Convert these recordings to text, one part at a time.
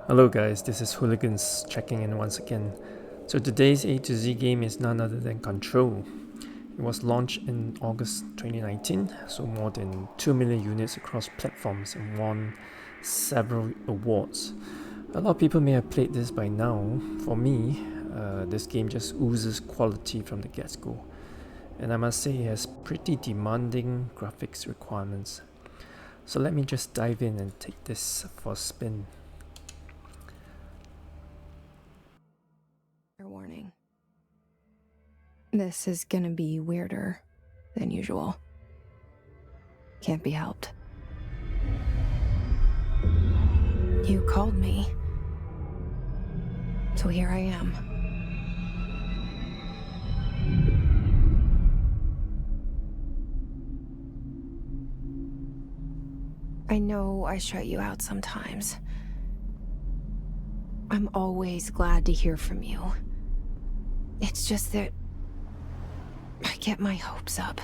Hello guys, this is HooliganZ checking in once again. So today's A to Z game is none other than Control. It was launched in August 2019, so more than 2 million units across platforms and won several awards. A lot of people may have played this by now. For me, this game just oozes quality from the get-go. And I must say it has pretty demanding graphics requirements. So let me just dive in and take this for a spin. Warning. This is gonna be weirder than usual. Can't be helped. You called me, so here I am. I know I shut you out sometimes. I'm always glad to hear from you. It's just that I get my hopes up.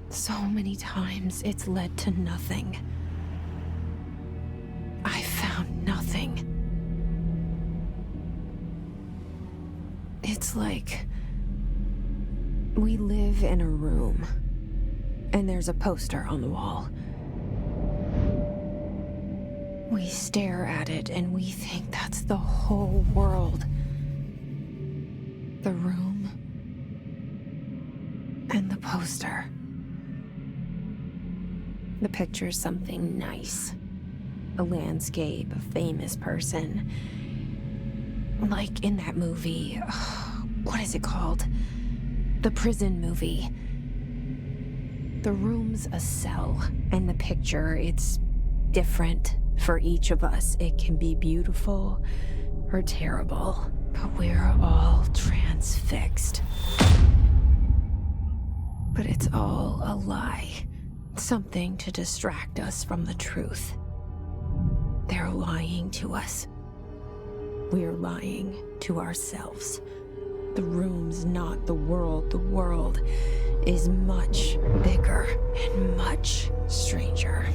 So many times it's led to nothing. I found nothing. It's like we live in a room, and there's a poster on the wall. We stare at it and we think that's the whole world. The room and the poster. The picture's something nice. A landscape, a famous person. Like in that movie, what is it called? The prison movie. The room's a cell, and the picture, it's different for each of us. It can be beautiful or terrible, but we're all transfixed. But it's all a lie. Something to distract us from the truth. They're lying to us. We're lying to ourselves. The room's not the world. The world is much bigger and much stranger.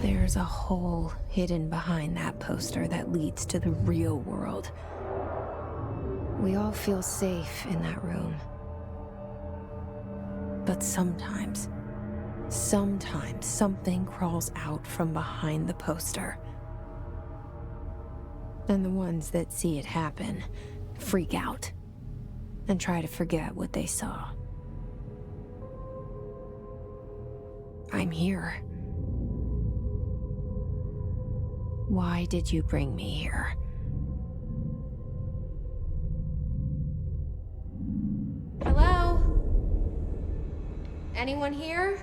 There's a hole hidden behind that poster that leads to the real world. We all feel safe in that room. But sometimes something crawls out from behind the poster. And the ones that see it happen freak out and try to forget what they saw. I'm here. Why did you bring me here? Hello? Anyone here?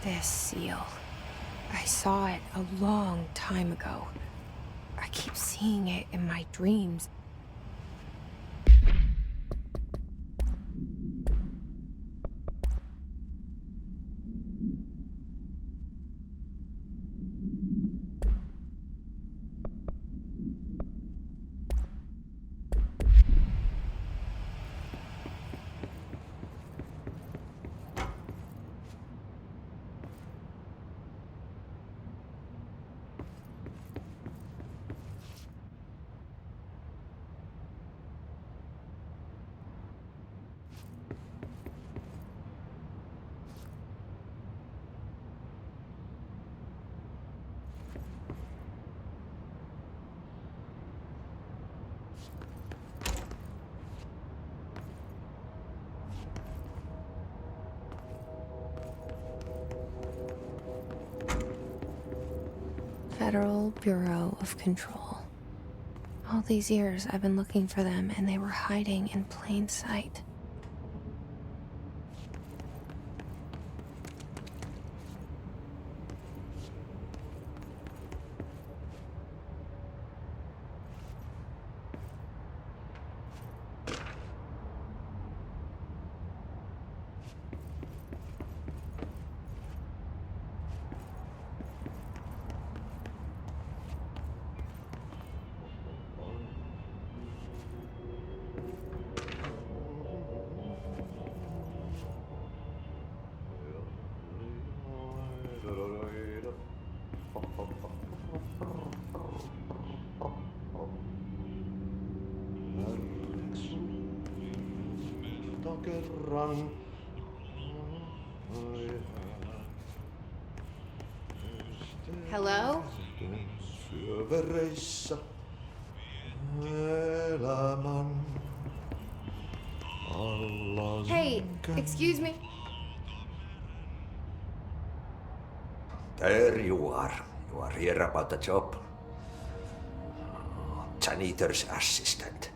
This seal. I saw it a long time ago. I keep seeing it in my dreams. Federal Bureau of Control. All these years I've been looking for them, and they were hiding in plain sight. Hello? Syövereissä elämän alla. Hey, excuse me? There you are. You are here about the job. Janitor's assistant.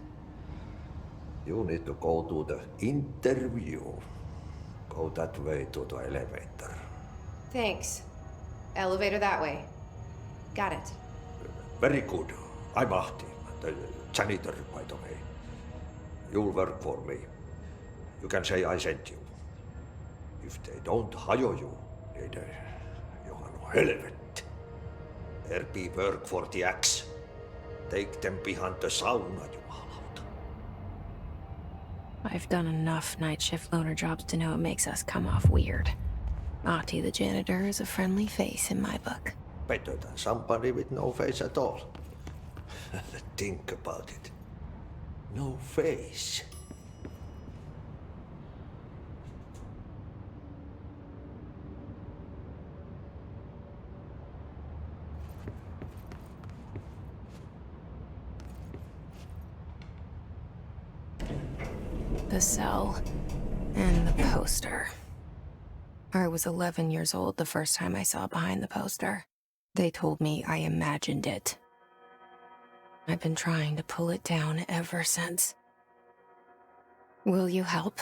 You need to go to the interview. Go that way to the elevator. Thanks. Elevator that way. Got it. Very good. I'm Ahti, the janitor, by the way. You'll work for me. You can say I sent you. If they don't hire you, niin johan on helvetti. There be work for the axe. Take them behind the sauna, jumalauta. I've done enough night shift loner jobs to know it makes us come off weird. Ahti the janitor is a friendly face in my book. Better than somebody with no face at all. Think about it. No face. The cell and the poster. I was 11 years old the first time I saw behind the poster. They told me I imagined it. I've been trying to pull it down ever since. Will you help?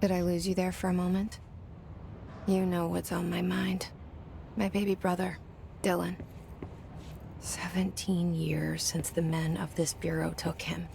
Did I lose you there for a moment? You know what's on my mind. My baby brother, Dylan. 17 years since the men of this bureau took him.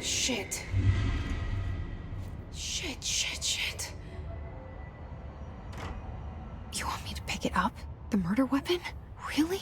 Shit. Shit. You want me to pick it up? The murder weapon? Really?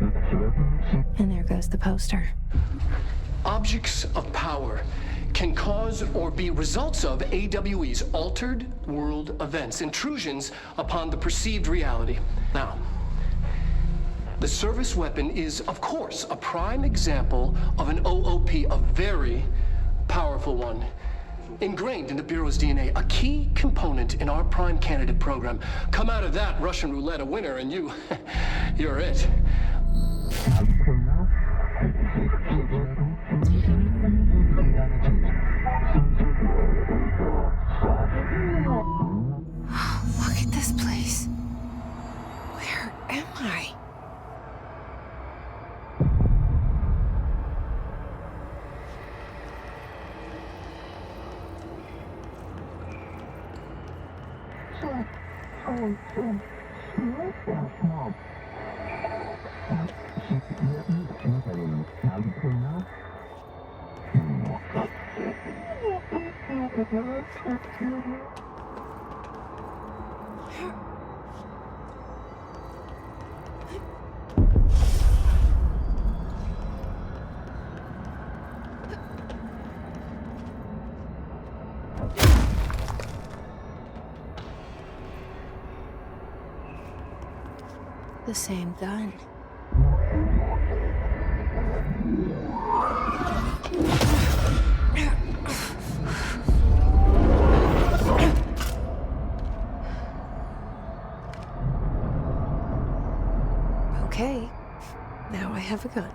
And there goes the poster. Objects of power can cause or be results of AWE's altered world events, intrusions upon the perceived reality. Now, the service weapon is, of course, a prime example of an OOP, a very powerful one. Ingrained in the Bureau's DNA, a key component in our prime candidate program. Come out of that Russian roulette a winner and you're it. Look at this place. Where am I? The same gun. Okay, now I have a gun.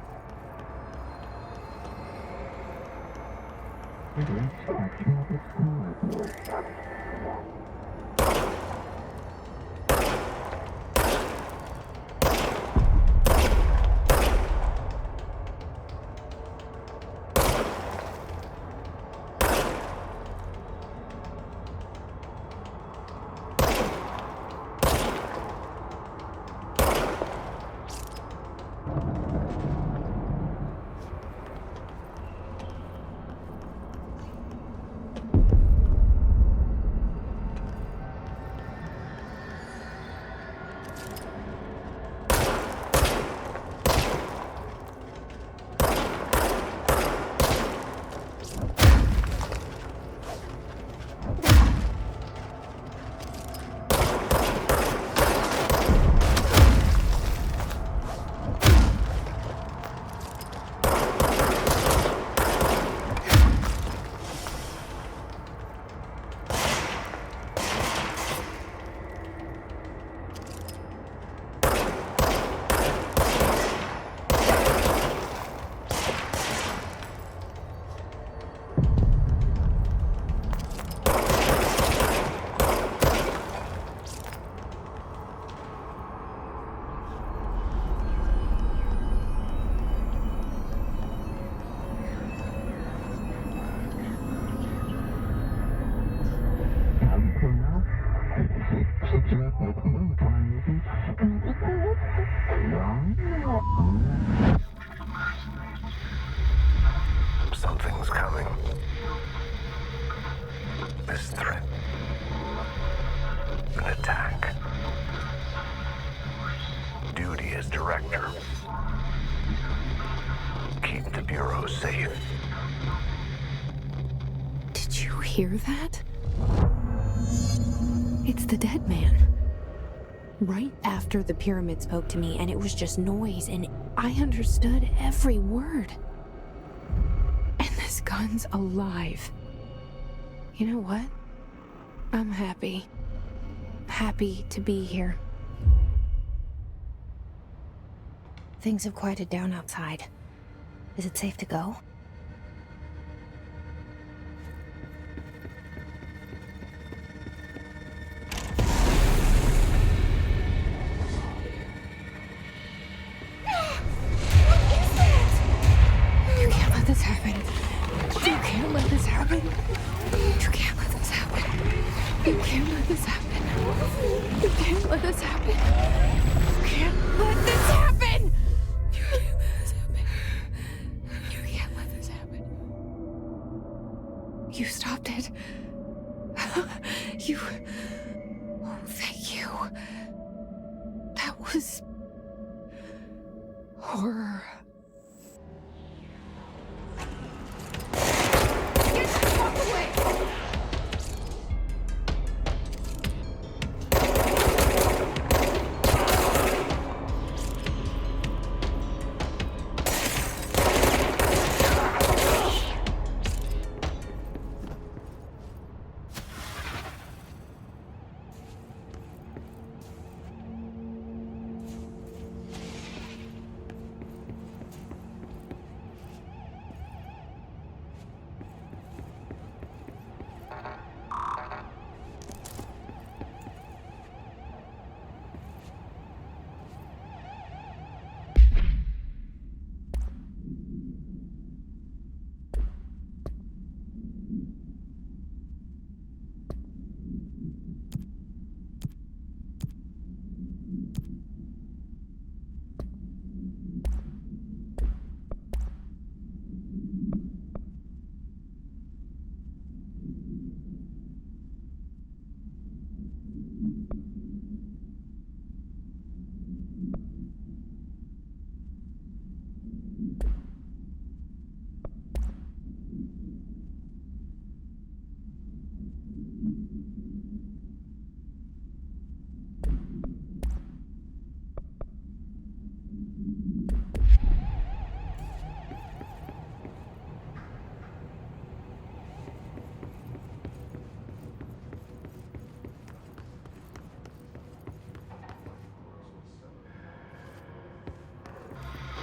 Something's coming. This threat. An attack. Duty as director. Keep the Bureau safe. Did you hear that? It's the dead man. Right after the pyramid spoke to me, and it was just noise, and I understood every word. And this gun's alive. You know what? I'm happy. Happy to be here. Things have quieted down outside. Is it safe to go? You can't let this happen. You can't let this happen. You can't let this happen. You can't let this happen. You can't let this happen. You can't let this happen. You can't let this happen. You can't let this happen. You stopped it. You... Oh, thank you. That was... Horror. Get the fuck away!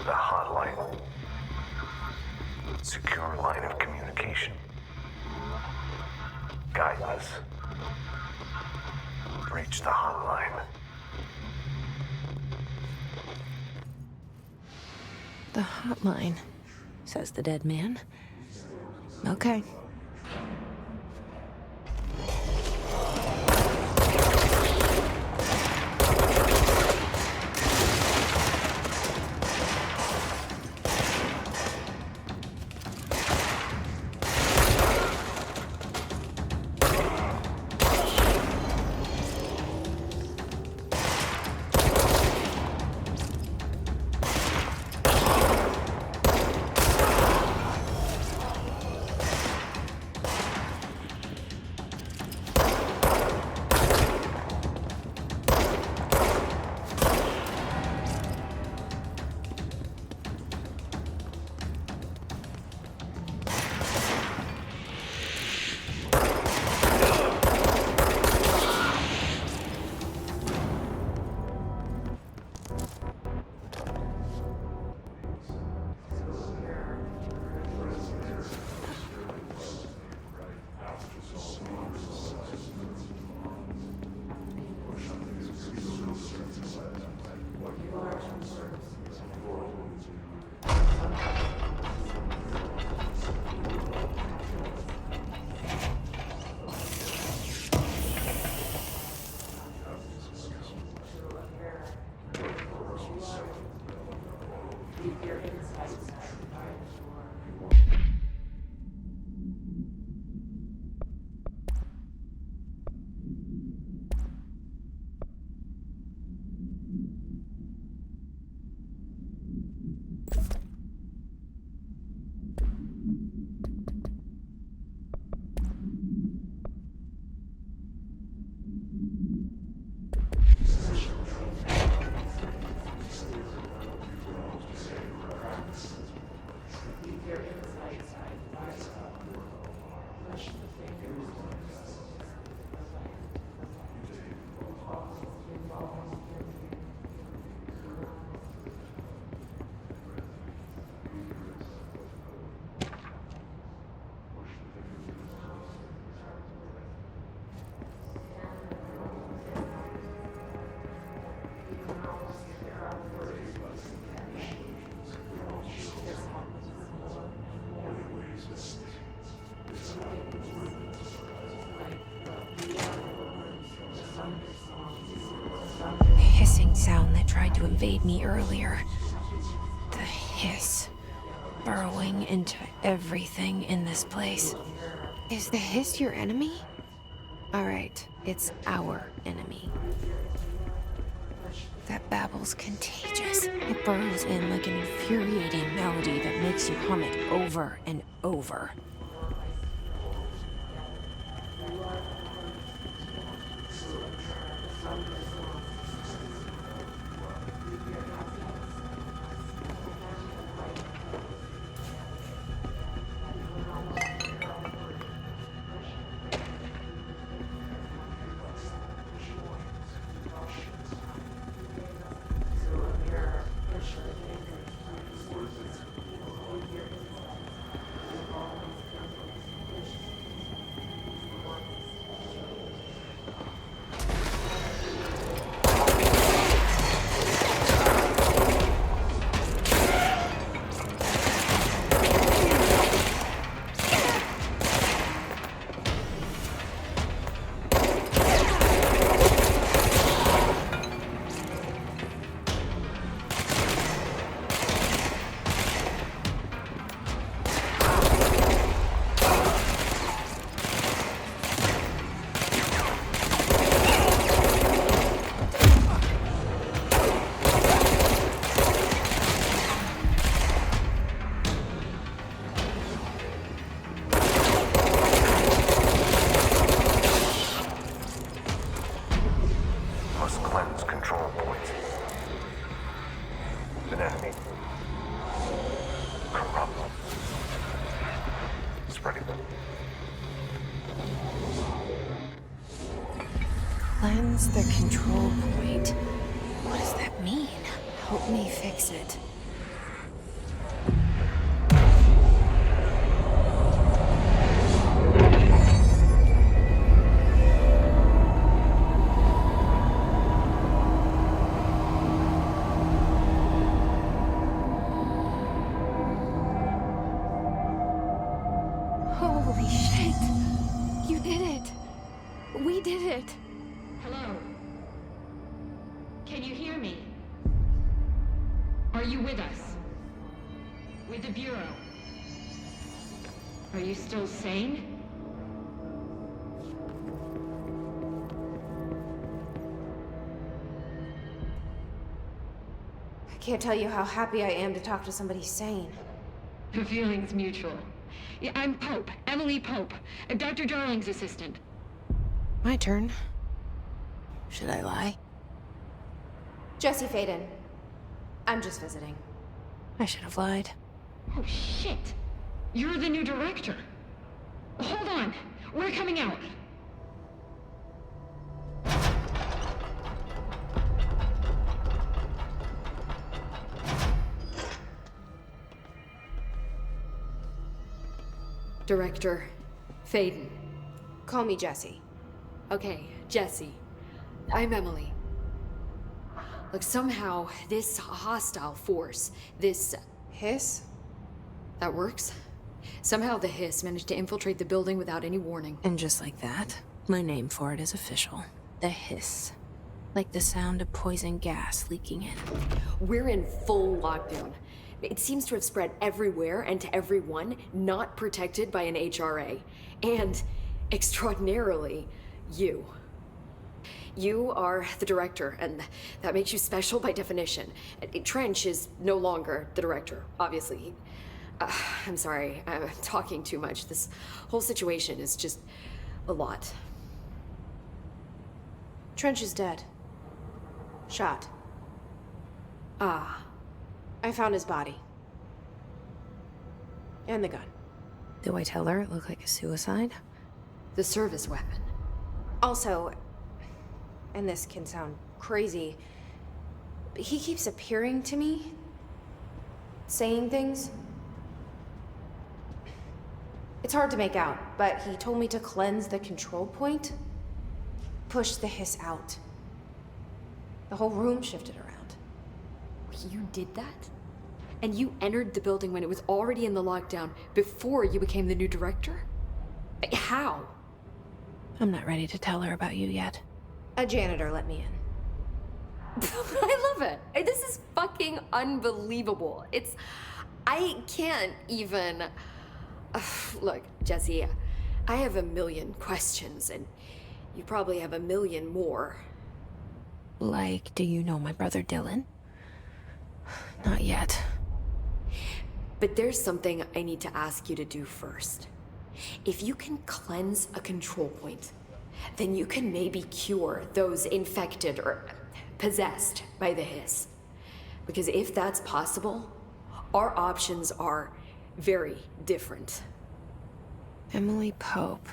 The hotline. Secure line of communication. Guide us. Reach the hotline. The hotline, says the dead man. Okay. Sound that tried to invade me earlier. The hiss. Burrowing into everything in this place. Is the hiss your enemy? Alright, it's our enemy. That babble's contagious. It burrows in like an infuriating melody that makes you hum it over and over. Must cleanse control points. An enemy. Corruptive. Spreading them. Cleanse the control point. What does that mean? Help me fix it. Holy shit! You did it! We did it! Hello? Can you hear me? Are you with us? With the Bureau? Are you still sane? I can't tell you how happy I am to talk to somebody sane. The feeling's mutual. Yeah, I'm Pope, Emily Pope, Dr. Darling's assistant. My turn. Should I lie? Jesse Faden. I'm just visiting. I should have lied. Oh, shit. You're the new director. Hold on. We're coming out. Director Faden. Call me Jesse. Okay, Jesse. I'm Emily. Like, somehow, this hostile force, this Hiss? that works? Somehow the hiss managed to infiltrate the building without any warning. And just like that, my name for it is official. The hiss. Like the sound of poison gas leaking in. We're in full lockdown. It seems to have spread everywhere and to everyone not protected by an HRA. And, extraordinarily, you. You are the director, and that makes you special by definition. Trench is no longer the director, obviously. I'm sorry, I'm talking too much. This whole situation is just a lot. Trench is dead. Shot. Ah, I found his body. And the gun. Do I tell her it looked like a suicide? the service weapon. Also, and this can sound crazy, but he keeps appearing to me, saying things. It's hard to make out, but he told me to cleanse the control point, push the hiss out. The whole room shifted around. You did that? And you entered the building when it was already in the lockdown before you became the new director? How? I'm not ready to tell her about you yet. A janitor let me in. I love it. This is fucking unbelievable. I can't even... Look, Jesse, I have a million questions, and you probably have a million more. Like, do you know my brother Dylan? Not yet. But there's something I need to ask you to do first. If you can cleanse a control point, then you can maybe cure those infected or possessed by the hiss. Because if that's possible, our options are very different. Emily Pope.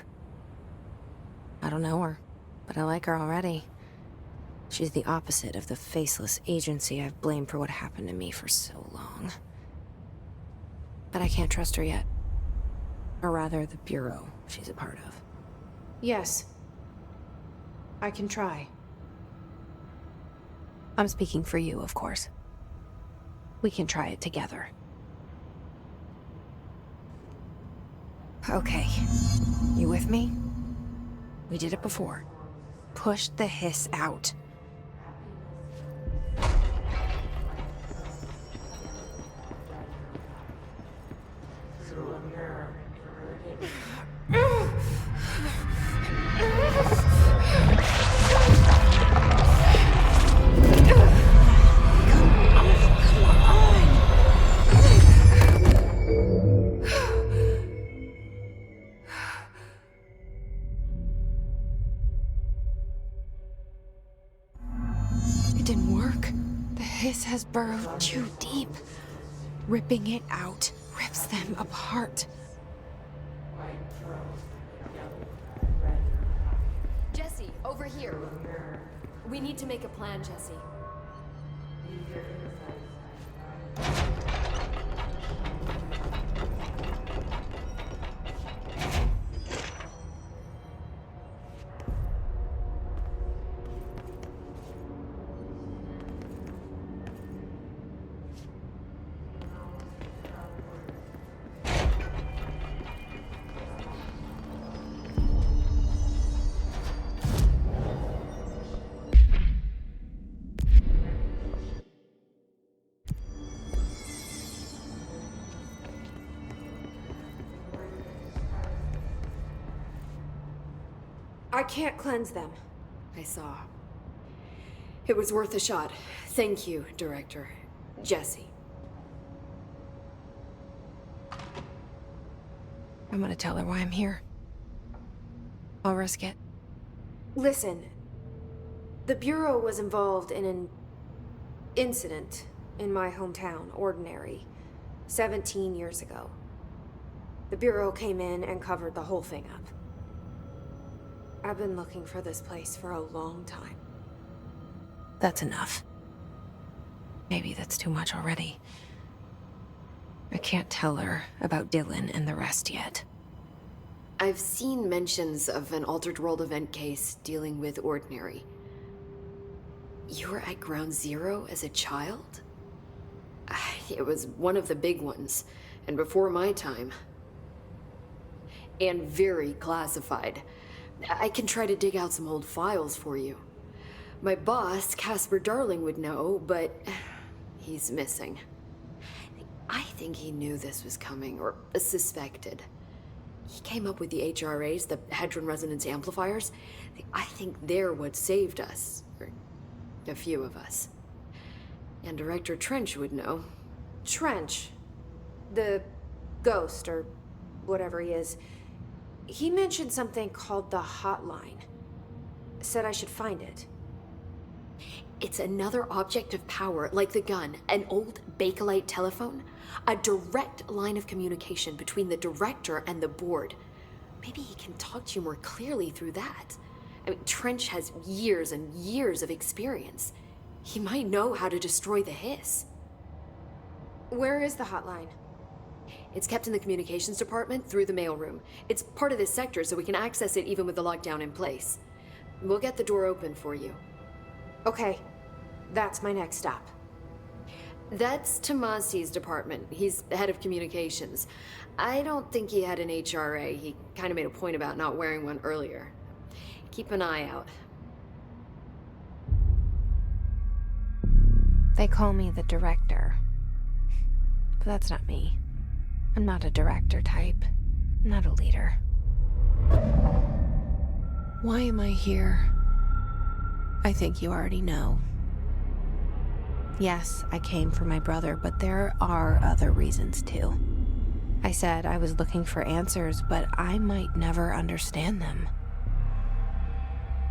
I don't know her, but I like her already. She's the opposite of the faceless agency I've blamed for what happened to me for so long. But I can't trust her yet. Or rather, the Bureau she's a part of. Yes. I can try. I'm speaking for you, of course. We can try it together. Okay. You with me? We did it before. Push the hiss out. It didn't work. The hiss has burrowed too deep. Ripping it out rips them apart. Jesse, over here. We need to make a plan, Jesse. I can't cleanse them. I saw. It was worth a shot. Thank you, Director. Jesse. I'm gonna tell her why I'm here. I'll risk it. Listen. The Bureau was involved in an incident in my hometown, Ordinary, 17 years ago. The Bureau came in and covered the whole thing up. I've been looking for this place for a long time. That's enough. Maybe that's too much already. I can't tell her about Dylan and the rest yet. I've seen mentions of an Altered World event case dealing with Ordinary. You were at Ground Zero as a child? It was one of the big ones, and before my time. And very classified. I can try to dig out some old files for you. My boss, Casper Darling, would know, but he's missing. I think he knew this was coming, or suspected. He came up with the HRAs, the Hadron Resonance Amplifiers. I think they're what saved us, or a few of us. And Director Trench would know. Trench? The ghost, or whatever he is. He mentioned something called the Hotline. Said I should find it. It's another object of power, like the gun, an old Bakelite telephone, a direct line of communication between the director and the board. Maybe he can talk to you more clearly through that. I mean, Trench has years and years of experience. He might know how to destroy the hiss. Where is the hotline? It's kept in the communications department through the mailroom. It's part of this sector, so we can access it even with the lockdown in place. We'll get the door open for you. Okay, that's my next stop. That's Tomasi's department. He's the head of communications. I don't think he had an HRA. He kind of made a point about not wearing one earlier. Keep an eye out. They call me the director. But that's not me. I'm not a director type. I'm not a leader. Why am I here? I think you already know. Yes, I came for my brother, but there are other reasons too. I said I was looking for answers, but I might never understand them.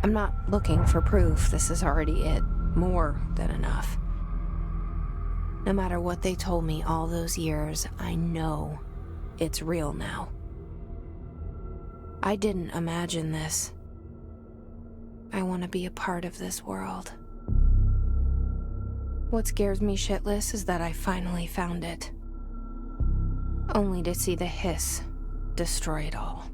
I'm not looking for proof. This is already it. More than enough. No matter what they told me all those years, I know it's real now. I didn't imagine this. I want to be a part of this world. What scares me shitless is that I finally found it. Only to see the hiss destroy it all.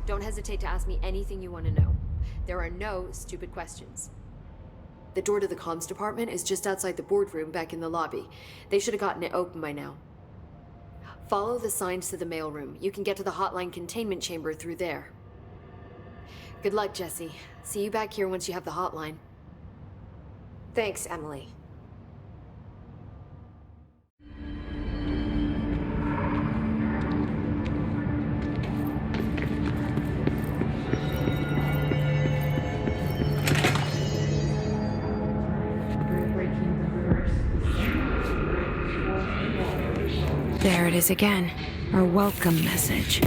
Don't hesitate to ask me anything you want to know. There are no stupid questions. The door to the comms department is just outside the boardroom back in the lobby. They should have gotten it open by now. Follow the signs to the mailroom. You can get to the hotline containment chamber through there. Good luck, Jesse. See you back here once you have the hotline. Thanks, Emily. There it is again. Our welcome message.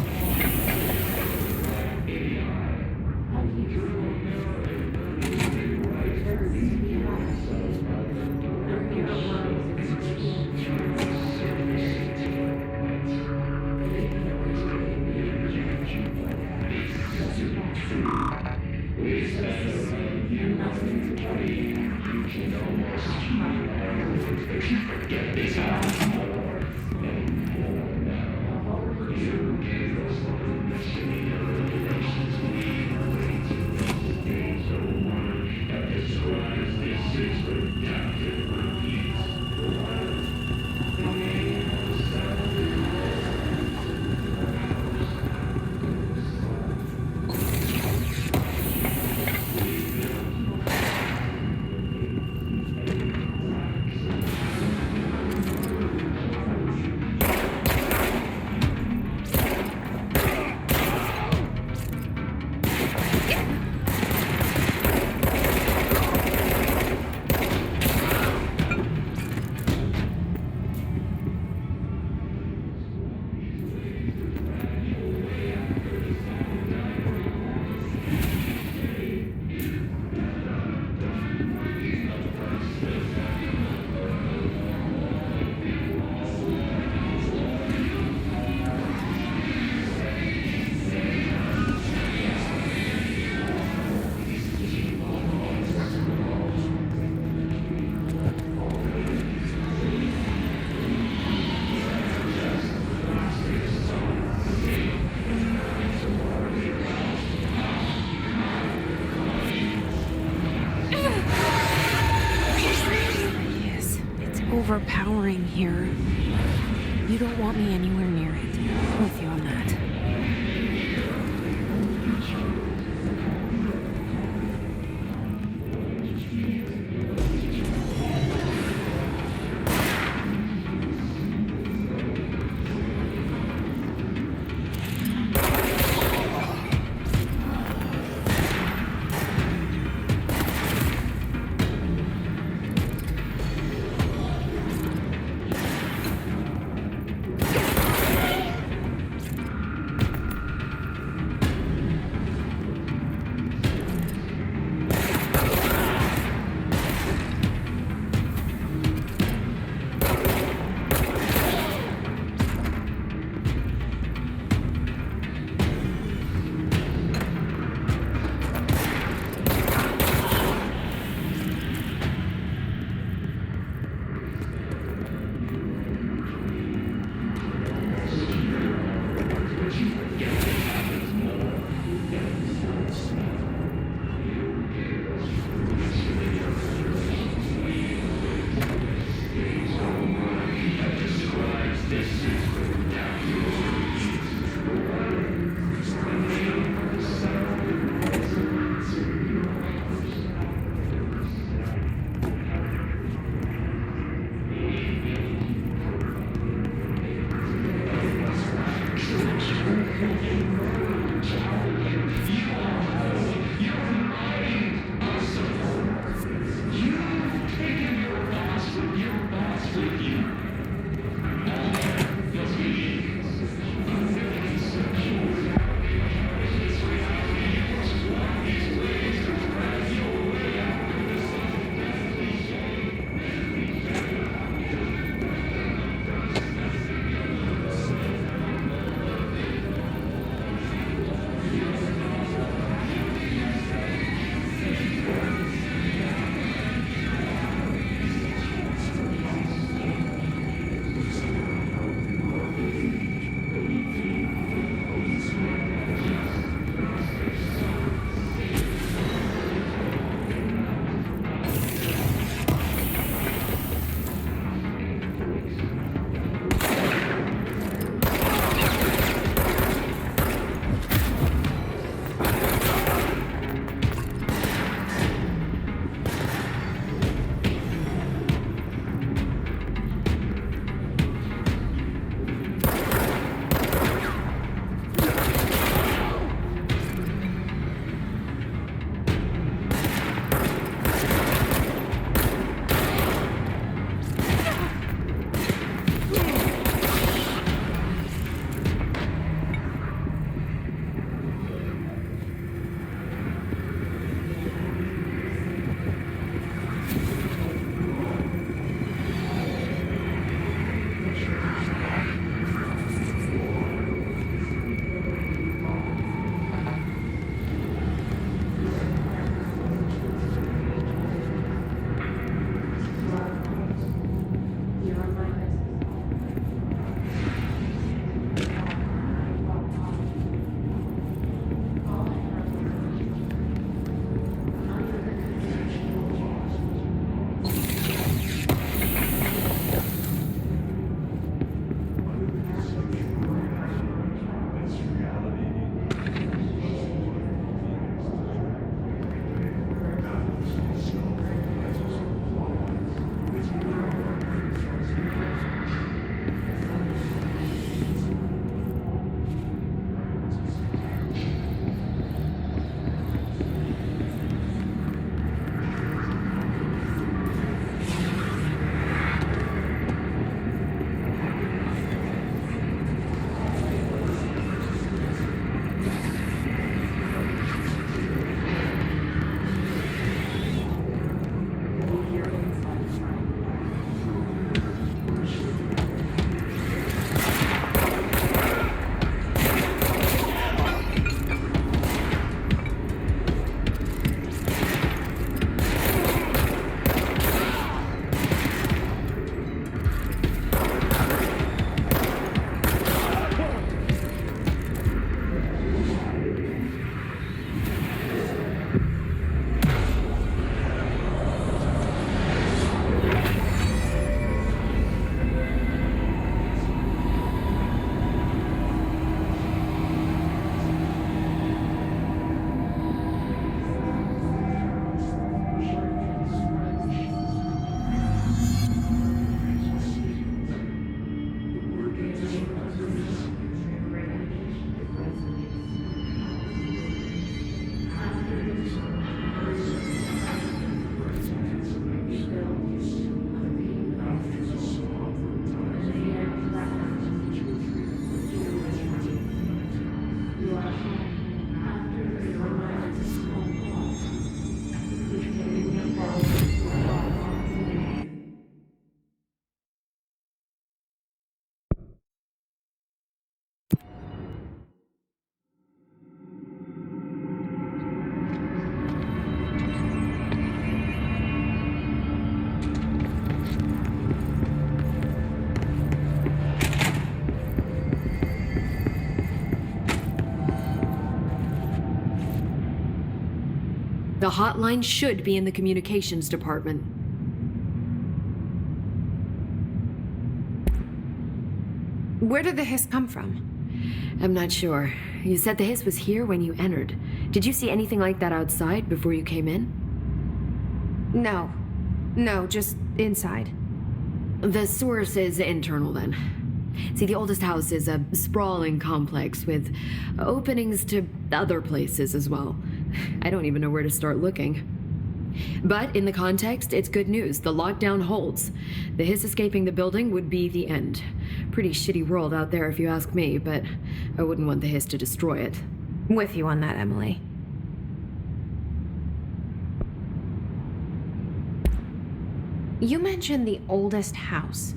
Overpowering here. You don't want me anywhere near it. I'm with you on that. The hotline should be in the communications department. Where did the hiss come from? I'm not sure. You said the hiss was here when you entered. Did you see anything like that outside before you came in? No, just inside. The source is internal then. See, the oldest house is a sprawling complex with openings to other places as well. I don't even know where to start looking. But in the context, it's good news. The lockdown holds. The hiss escaping the building would be the end. Pretty shitty world out there if you ask me, but I wouldn't want the hiss to destroy it. With you on that, Emily. You mentioned the oldest house.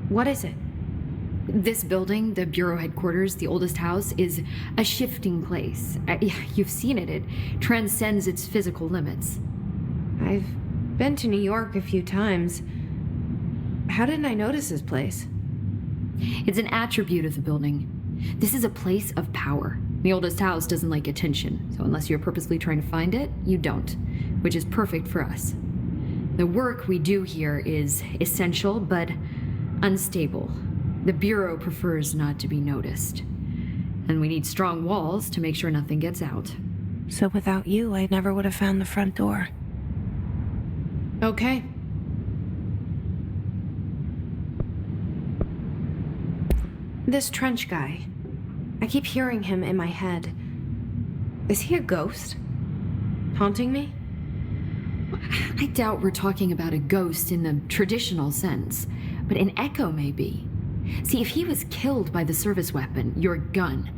What is it? This building, the Bureau headquarters, the oldest house, is a shifting place. You've seen it. It transcends its physical limits. I've been to New York a few times. How didn't I notice this place? It's an attribute of the building. This is a place of power. The oldest house doesn't like attention, so unless you're purposely trying to find it, you don't, which is perfect for us. The work we do here is essential, but unstable. The Bureau prefers not to be noticed. And we need strong walls to make sure nothing gets out. So without you, I never would have found the front door. Okay. This trench guy. I keep hearing him in my head. Is he a ghost? Haunting me? I doubt we're talking about a ghost in the traditional sense, but an echo maybe. See, if he was killed by the service weapon, your gun,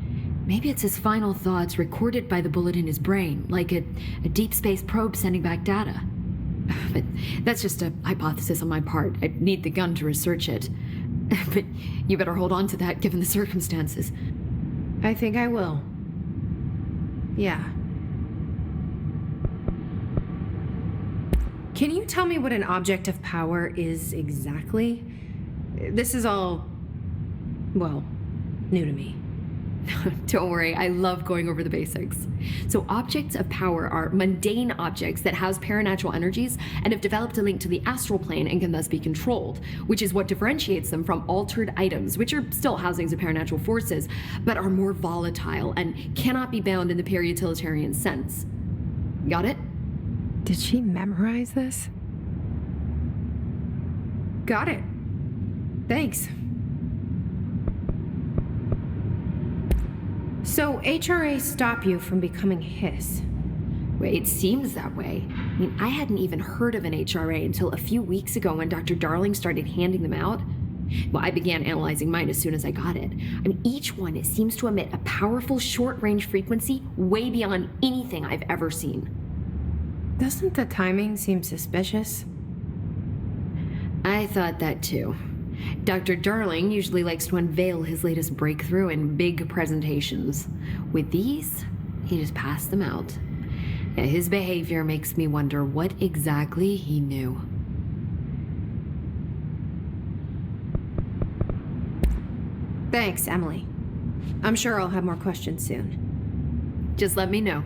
maybe it's his final thoughts recorded by the bullet in his brain, like a deep space probe sending back data. But that's just a hypothesis on my part. I'd need the gun to research it. But you better hold on to that given the circumstances. I think I will. Yeah. Can you tell me what an object of power is exactly? This is all, well, new to me. Don't worry, I love going over the basics. So objects of power are mundane objects that house paranatural energies and have developed a link to the astral plane and can thus be controlled, which is what differentiates them from altered items, which are still housings of paranatural forces, but are more volatile and cannot be bound in the peri-utilitarian sense. Got it? Did she memorize this? Got it. Thanks. So HRA stop you from becoming Hiss? Well, it seems that way. I mean, I hadn't even heard of an HRA until a few weeks ago when Dr. Darling started handing them out. Well, I began analyzing mine as soon as I got it. I mean, each one, it seems to emit a powerful short-range frequency way beyond anything I've ever seen. Doesn't the timing seem suspicious? I thought that too. Dr. Darling usually likes to unveil his latest breakthrough in big presentations. With these, he just passed them out. Yeah, his behavior makes me wonder what exactly he knew. Thanks, Emily. I'm sure I'll have more questions soon. Just let me know.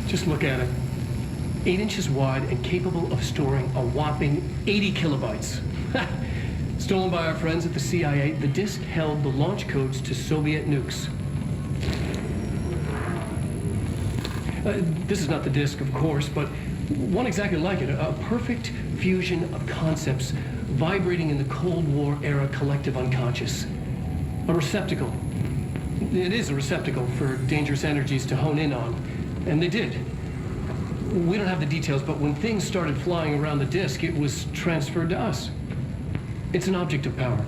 Just look at it. 8 inches wide and capable of storing a whopping 80 kilobytes. Stolen by our friends at the CIA, the disk held the launch codes to Soviet nukes. This is not the disk, of course, but one exactly like it. A perfect fusion of concepts vibrating in the Cold War era collective unconscious. A receptacle. It is a receptacle for dangerous energies to hone in on, and they did. We don't have the details, but when things started flying around the disk, it was transferred to us. It's an object of power.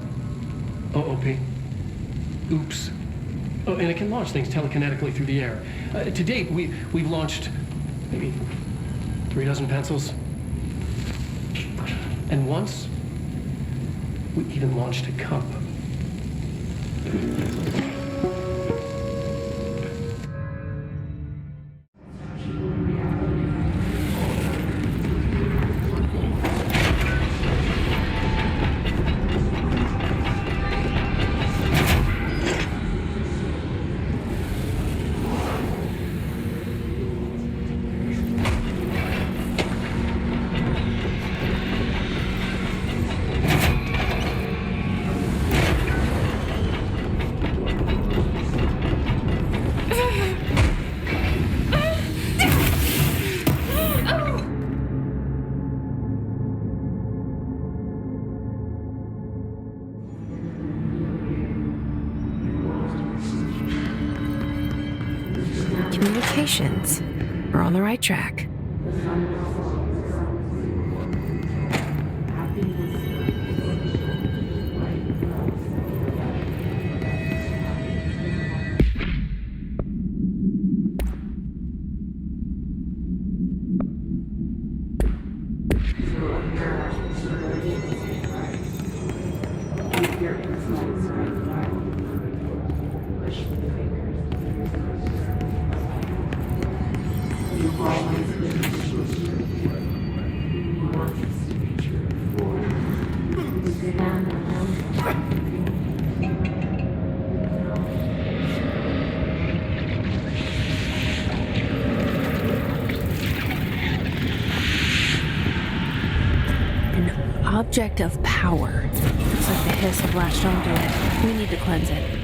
OOP. Oops. Oh, and it can launch things telekinetically through the air. To date, we've launched maybe 3 dozen pencils. And once, we even launched a cup. Communications. We're on the right track. Object of power. Looks like the hiss have latched onto it. We need to cleanse it.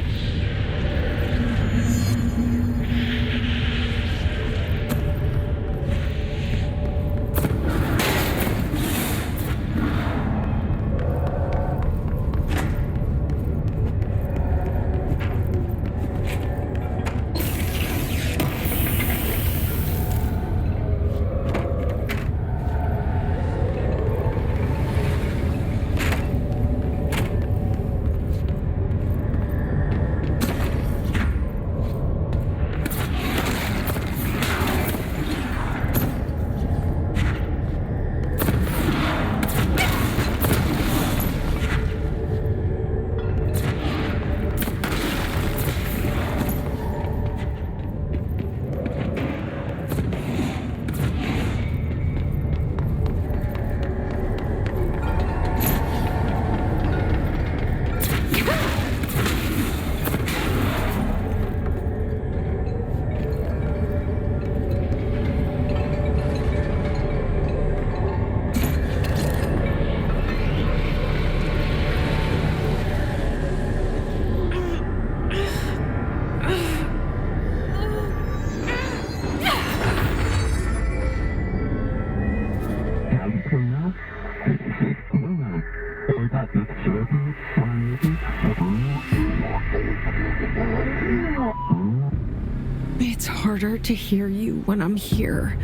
It's harder to hear you when I'm here.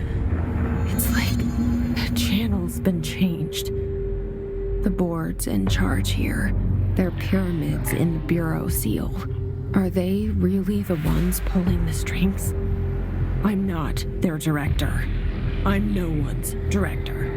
It's like the channel's been changed. The board's in charge here. They're pyramids in the Bureau seal. Are they really the ones pulling the strings? I'm not their director. I'm no one's director.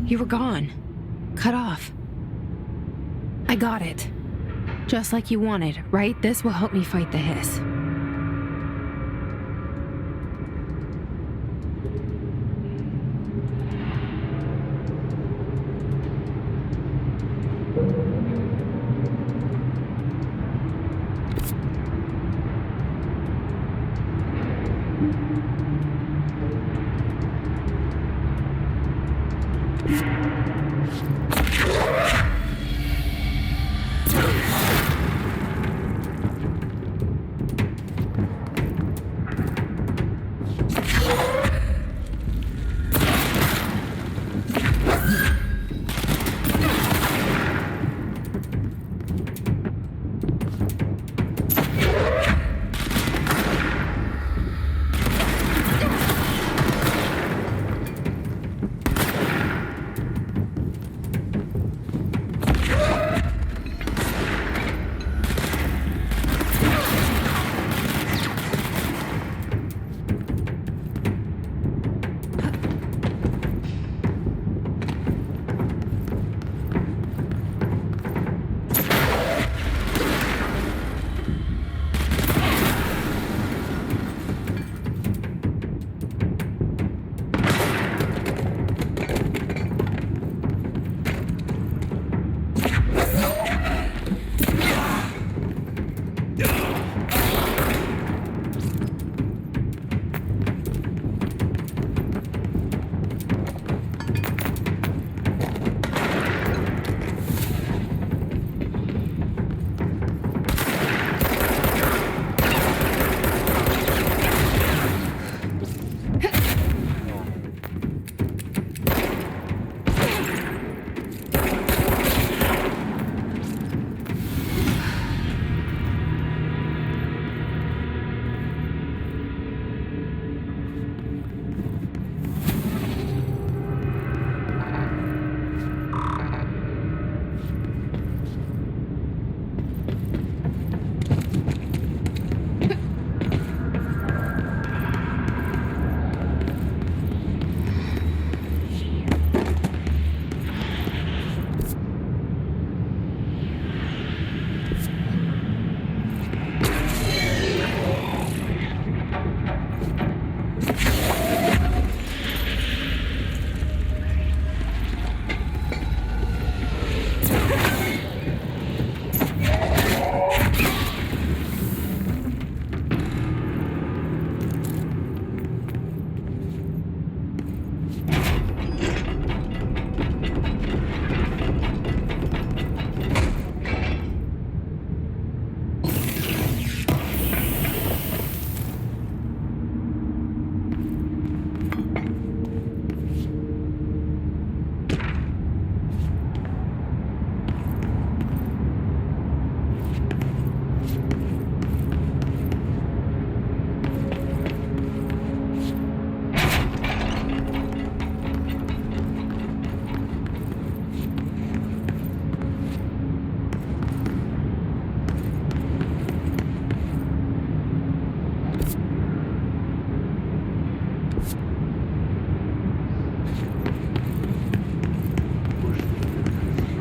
You were gone. Cut off. I got it. Just like you wanted, right? This will help me fight the hiss.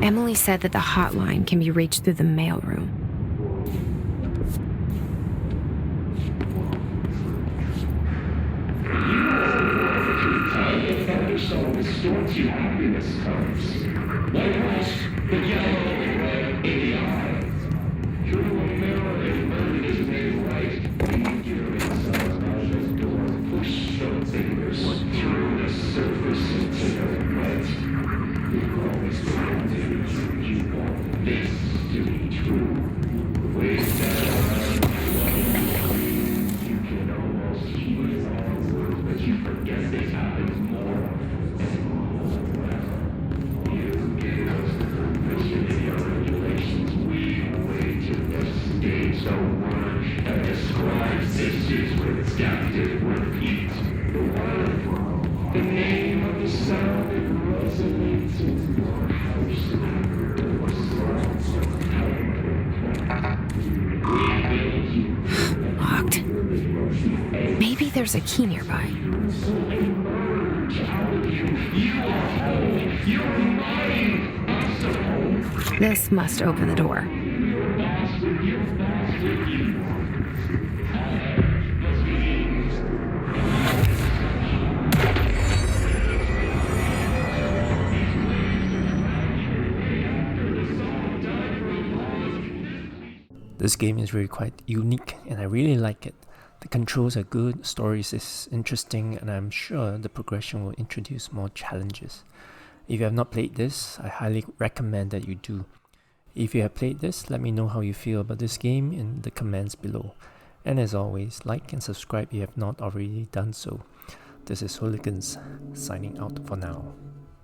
Emily said that the hotline can be reached through the mailroom. Distorts your happiness comes. Likewise, the yellow and red in the eyes. Through a mirror, if murder is made right, your inside just door. Push your fingers through the surface into the right. You always wanted to. You want this to be true. Way down, you can almost hear all words, but you forget this happens more. So word that describes this is with adaptive repeat. The word, the name of the sound that resonates in your house. Locked. Maybe there's a key nearby. You are whole. You This must open the door. This game is really quite unique and I really like it. The controls are good, stories is interesting, and I'm sure the progression will introduce more challenges. If you have not played this, I highly recommend that you do. If you have played this, let me know how you feel about this game in the comments below. And as always, like and subscribe if you have not already done so. This is HooliganZ signing out for now.